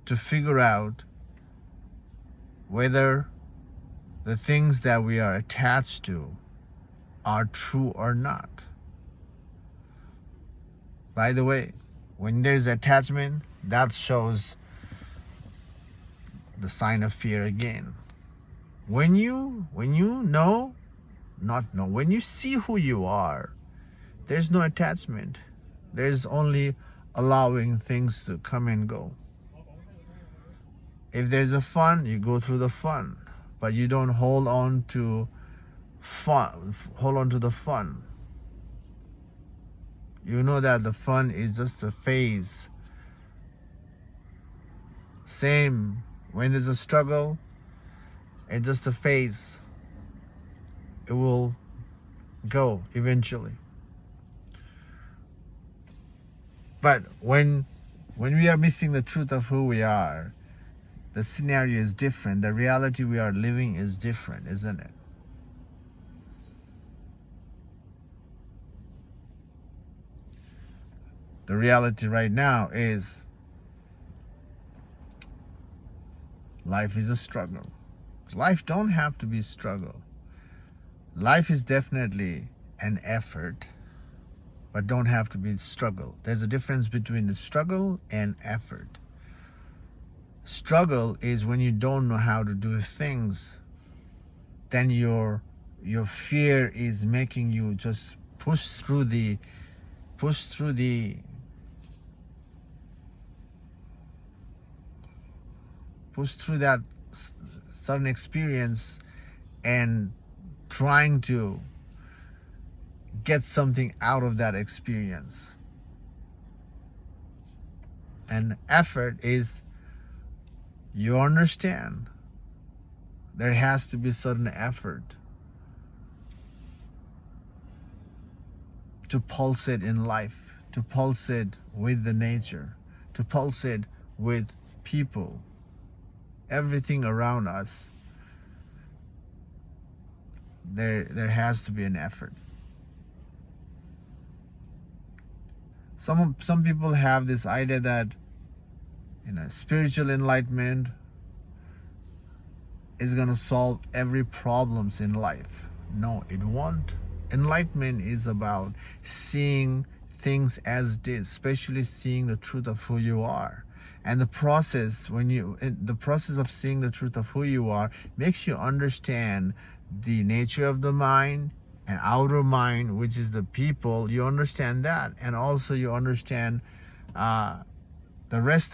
to figure out whether the things that we are attached to are true or not. By the way, when there's attachment, that shows the sign of fear again. When you know, not know, when you see who you are, there's no attachment. There's only allowing things to come and go. If there's a fun, you go through the fun, but you don't hold on to the fun. You know that the fun is just a phase. Same when there's a struggle, it's just a phase. It will go eventually. But when we are missing the truth of who we are, the scenario is different. The reality we are living is different, isn't it? The reality right now is life is a struggle. Life don't have to be a struggle. Life is definitely an effort, but don't have to be a struggle. There's a difference between the struggle and effort. Struggle is when you don't know how to do things. Then your fear is making you just push through that certain experience and trying to get something out of that experience. And effort is, you understand there has to be certain effort to pulsate in life, to pulsate with the nature, to pulsate with people, everything around us. There has to be an effort. Some people have this idea that spiritual enlightenment is going to solve every problems in life. No, it won't. Enlightenment is about seeing things as it is, especially seeing the truth of who you are. And the process of seeing the truth of who you are makes you understand the nature of the mind and outer mind, which is the people. You understand that, and also you understand the rest of